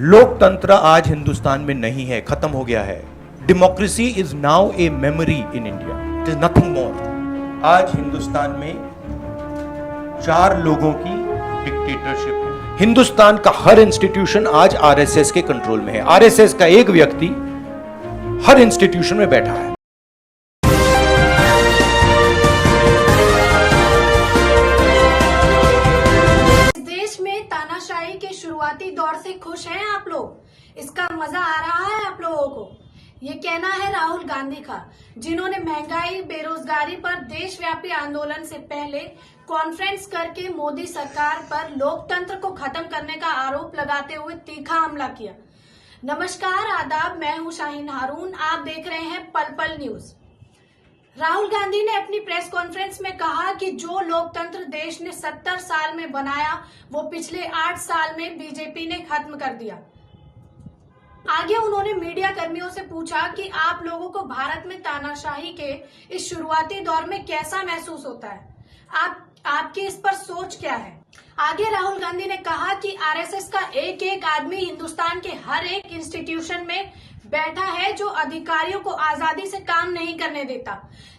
लोकतंत्र आज हिंदुस्तान में नहीं है, खत्म हो गया है। Democracy is now a memory in India, it is nothing more. आज हिंदुस्तान में 4 लोगों की डिक्टेटरशिप है। हिंदुस्तान का हर इंस्टीट्यूशन आज आरएसएस के कंट्रोल में है। आरएसएस का एक व्यक्ति हर इंस्टीट्यूशन में बैठा है। तानाशाही के शुरुआती दौर से खुश हैं आप लोग? इसका मजा आ रहा है आप लोगों को? ये कहना है राहुल गांधी का, जिन्होंने महंगाई बेरोजगारी पर देशव्यापी आंदोलन से पहले कॉन्फ्रेंस करके मोदी सरकार पर लोकतंत्र को खत्म करने का आरोप लगाते हुए तीखा हमला किया। नमस्कार, आदाब, मैं हूं शाहीन हारून, आप देख रहे हैं पल पल न्यूज। राहुल गांधी ने अपनी प्रेस कॉन्फ्रेंस में कहा कि जो लोकतंत्र देश ने 70 साल में बनाया वो पिछले 8 साल में बीजेपी ने खत्म कर दिया। आगे उन्होंने मीडिया कर्मियों से पूछा कि आप लोगों को भारत में तानाशाही के इस शुरुआती दौर में कैसा महसूस होता है, आपकी इस पर सोच क्या है। आगे राहुल गांधी ने कहा कि आरएसएस का एक एक आदमी हिंदुस्तान के हर एक इंस्टीट्यूशन में बैठा है जो अधिकारियों को आजादी से काम नहीं करने देता।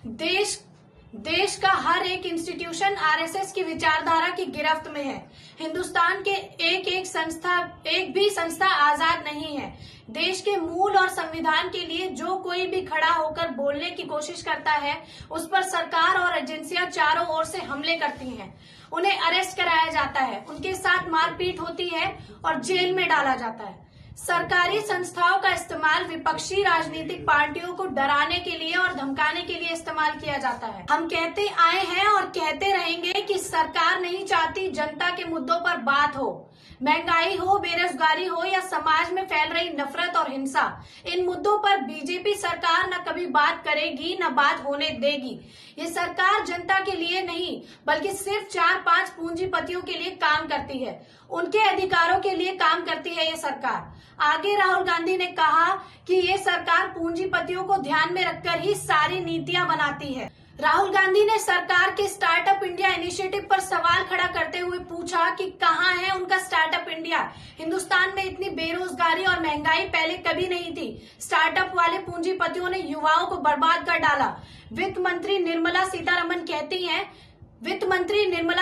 देश का हर एक इंस्टीट्यूशन आरएसएस की विचारधारा की गिरफ्त में है। हिंदुस्तान के एक भी संस्था आजाद नहीं है। देश के मूल और संविधान के लिए जो कोई भी खड़ा होकर बोलने की कोशिश करता है उस पर सरकार और एजेंसियां चारों ओर से हमले करती हैं। उन्हें अरेस्ट कराया जाता है, उनके साथ मारपीट होती है और जेल में डाला जाता है। सरकारी संस्थाओं का इस्तेमाल विपक्षी राजनीतिक पार्टियों को डराने के लिए और धमकाने के लिए इस्तेमाल किया जाता है। हम कहते आए हैं और कहते रहेंगे कि सरकार नहीं चाहती जनता के मुद्दों पर बात हो। महंगाई हो, बेरोजगारी हो या समाज में फैल रही नफरत और हिंसा, इन मुद्दों पर बीजेपी सरकार न कभी बात करेगी न बात होने देगी। ये सरकार जनता के लिए नहीं बल्कि सिर्फ 4-5 पूंजीपतियों के लिए काम करती है, उनके अधिकारों के लिए काम करती है ये सरकार। आगे राहुल गांधी ने कहा कि ये सरकार पूंजीपतियों को ध्यान में रखकर ही सारी नीतियां बनाती है। राहुल गांधी ने सरकार के स्टार्टअप इंडिया इनिशिएटिव पर सवाल खड़ा करते हुए पूछा कि कहां है उनका स्टार्टअप इंडिया। हिंदुस्तान में इतनी बेरोजगारी और महंगाई पहले कभी नहीं थी। स्टार्टअप वाले पूंजीपतियों ने युवाओं को बर्बाद कर डाला। वित्त मंत्री निर्मला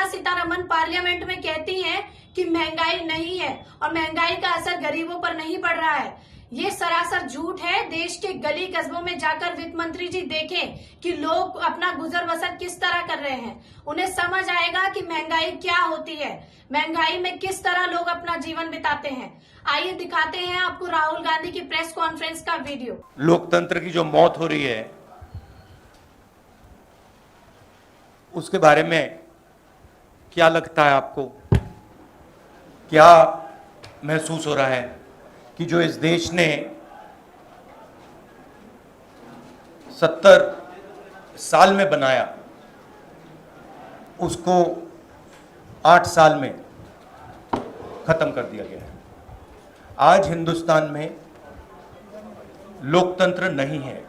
सीतारमण पार्लियामेंट में कहती हैं कि महंगाई नहीं है और महंगाई का असर गरीबों पर नहीं पड़ रहा है। ये सरासर झूठ है। देश के गली कस्बों में जाकर वित्त मंत्री जी देखें कि लोग अपना गुजर बसर किस तरह कर रहे हैं। उन्हें समझ आएगा कि महंगाई क्या होती है, महंगाई में किस तरह लोग अपना जीवन बिताते हैं। आइए दिखाते हैं आपको राहुल गांधी की प्रेस कॉन्फ्रेंस का वीडियो। लोकतंत्र की जो मौत हो रही है उसके बारे में क्या लगता है आपको? क्या महसूस हो रहा है कि जो इस देश ने 70 साल में बनाया उसको 8 साल में खत्म कर दिया गया है। आज हिंदुस्तान में लोकतंत्र नहीं है।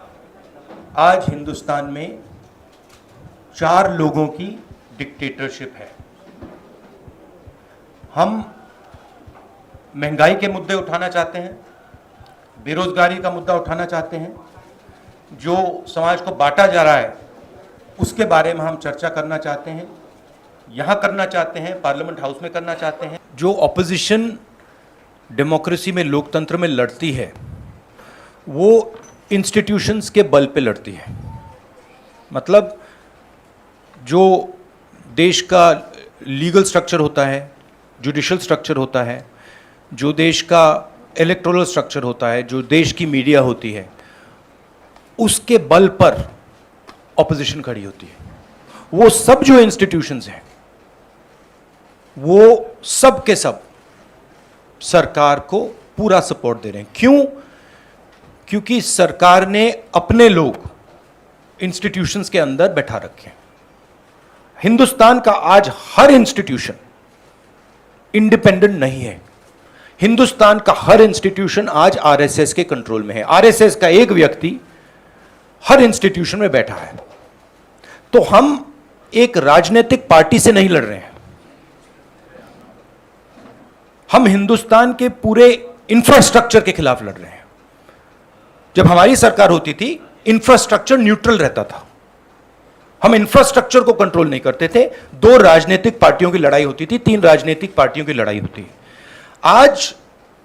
आज हिंदुस्तान में 4 लोगों की डिक्टेटरशिप है। हम महंगाई के मुद्दे उठाना चाहते हैं, बेरोजगारी का मुद्दा उठाना चाहते हैं, जो समाज को बांटा जा रहा है उसके बारे में हम चर्चा करना चाहते हैं, यहाँ करना चाहते हैं, पार्लियामेंट हाउस में करना चाहते हैं। जो ऑपोजिशन डेमोक्रेसी में, लोकतंत्र में लड़ती है वो इंस्टीट्यूशंस के बल पे लड़ती है। मतलब जो देश का लीगल स्ट्रक्चर होता है, जुडिशल स्ट्रक्चर होता है, जो देश का इलेक्टोरल स्ट्रक्चर होता है, जो देश की मीडिया होती है, उसके बल पर ऑपोजिशन खड़ी होती है। वो सब जो इंस्टीट्यूशंस हैं वो सब के सब सरकार को पूरा सपोर्ट दे रहे हैं। क्यों? क्योंकि सरकार ने अपने लोग इंस्टीट्यूशंस के अंदर बैठा रखे हैं। हिंदुस्तान का आज हर इंस्टीट्यूशन इंडिपेंडेंट नहीं है। हिंदुस्तान का हर इंस्टीट्यूशन आज आरएसएस के कंट्रोल में है। आरएसएस का एक व्यक्ति हर इंस्टीट्यूशन में बैठा है। तो हम एक राजनीतिक पार्टी से नहीं लड़ रहे हैं, हम हिंदुस्तान के पूरे इंफ्रास्ट्रक्चर के खिलाफ लड़ रहे हैं। जब हमारी सरकार होती थी इंफ्रास्ट्रक्चर न्यूट्रल रहता था, हम इंफ्रास्ट्रक्चर को कंट्रोल नहीं करते थे। 2 राजनीतिक पार्टियों की लड़ाई होती थी, 3 राजनीतिक पार्टियों की लड़ाई होती है। आज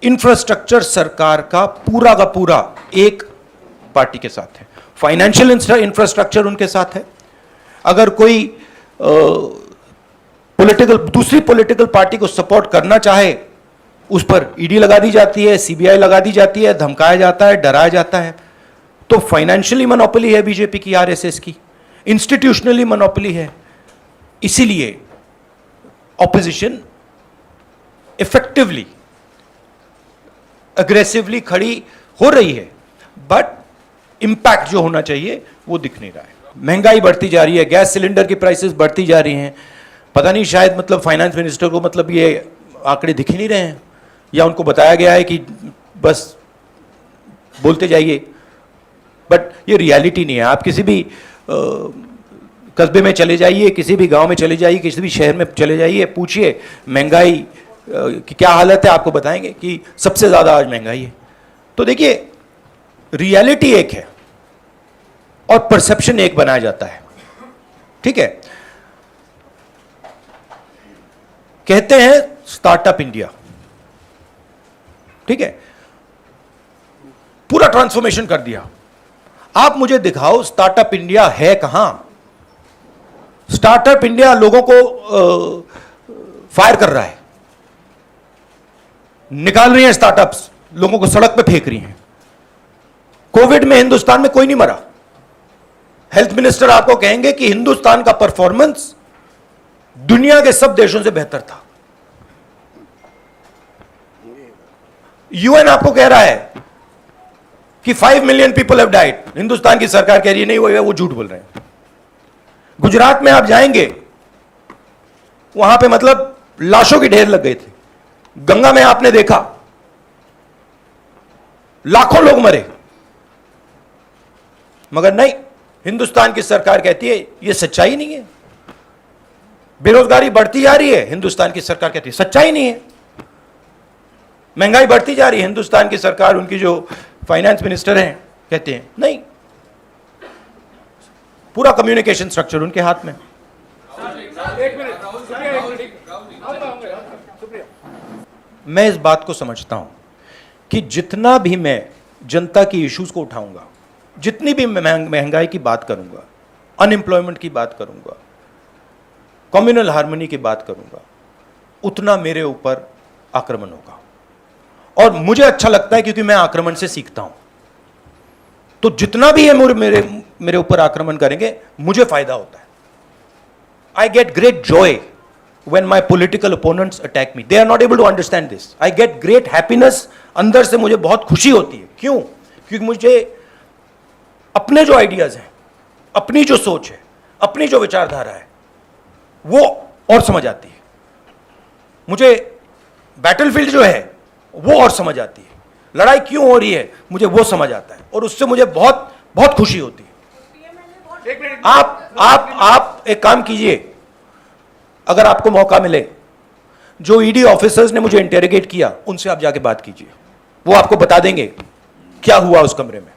इंफ्रास्ट्रक्चर सरकार का पूरा एक पार्टी के साथ है, फाइनेंशियल इंफ्रास्ट्रक्चर उनके साथ है। अगर कोई दूसरी पॉलिटिकल पार्टी को सपोर्ट करना चाहे, उस पर ईडी लगा दी जाती है, सीबीआई लगा दी जाती है, धमकाया जाता है, डराया जाता है। तो फाइनेंशियली मोनोपोली है बीजेपी की, आरएसएस की, इंस्टीट्यूशनली मोनोपोली है। इसीलिए ऑपोजिशन इफेक्टिवली अग्रेसिवली खड़ी हो रही है, बट इंपैक्ट जो होना चाहिए वो दिख नहीं रहा है। महंगाई बढ़ती जा रही है, गैस सिलेंडर की प्राइसेस बढ़ती जा रही हैं। पता नहीं, शायद मतलब फाइनेंस मिनिस्टर को मतलब ये आंकड़े दिख ही नहीं रहे हैं, या उनको बताया गया है कि बस बोलते जाइए, बट ये रियलिटी नहीं है। आप किसी भी कस्बे में चले जाइए, किसी भी गांव में चले जाइए, किसी भी शहर में चले जाइए, पूछिए महंगाई की क्या हालत है, आपको बताएंगे कि सबसे ज़्यादा आज महंगाई है। तो देखिए, रियलिटी एक है और परसेप्शन एक बनाया जाता है, ठीक है। कहते हैं स्टार्टअप इंडिया, ठीक है, पूरा ट्रांसफॉर्मेशन कर दिया। आप मुझे दिखाओ स्टार्टअप इंडिया है कहां? स्टार्टअप इंडिया लोगों को फायर कर रहा है, निकाल रही है स्टार्टअप्स, लोगों को सड़क पे फेंक रही हैं। कोविड में हिंदुस्तान में कोई नहीं मरा। हेल्थ मिनिस्टर आपको कहेंगे कि हिंदुस्तान का परफॉर्मेंस दुनिया के सब देशों से बेहतर था। यूएन आपको कह रहा है कि 5 million people have died, Hindustan की सरकार कह रही है नहीं, वो झूठ बोल रहे हैं। गुजरात में आप जाएंगे, वहां पे मतलब लाशों के ढेर लग गए थे। गंगा में आपने देखा लाखों लोग मरे, मगर नहीं, हिंदुस्तान की सरकार कहती है यह सच्चाई नहीं है। बेरोजगारी बढ़ती जा रही है, हिंदुस्तान की सरकार कहती है सच्चाई नहीं है। महंगाई बढ़ती जा रही है, हिंदुस्तान की सरकार, उनकी जो फाइनेंस मिनिस्टर हैं, कहते हैं नहीं। पूरा कम्युनिकेशन स्ट्रक्चर उनके हाथ में। मैं इस बात को समझता हूं कि जितना भी मैं जनता की इश्यूज को उठाऊंगा, जितनी भी महंगाई की बात करूंगा, अनएम्प्लॉयमेंट की बात करूंगा, कम्युनल हार्मनी की बात करूंगा, उतना मेरे ऊपर आक्रमण होगा। और मुझे अच्छा लगता है क्योंकि मैं आक्रमण से सीखता हूं। तो जितना भी है मेरे ऊपर आक्रमण करेंगे, मुझे फायदा होता है। I get great Joy when my political opponents attack me. They are not able to understand this. I get great happiness, अंदर से मुझे बहुत खुशी होती है। क्यों? क्योंकि मुझे अपने जो आइडियाज हैं, अपनी जो सोच है, अपनी जो विचारधारा है, वो और समझ आती है। मुझे बैटलफील्ड जो है वो और समझ आती है। लड़ाई क्यों हो रही है मुझे वो समझ आता है, और उससे मुझे बहुत बहुत खुशी होती है। आप एक काम कीजिए, अगर आपको मौका मिले, जो ईडी ऑफिसर्स ने मुझे इंटेरोगेट किया उनसे आप जाके बात कीजिए, वो आपको बता देंगे क्या हुआ उस कमरे में।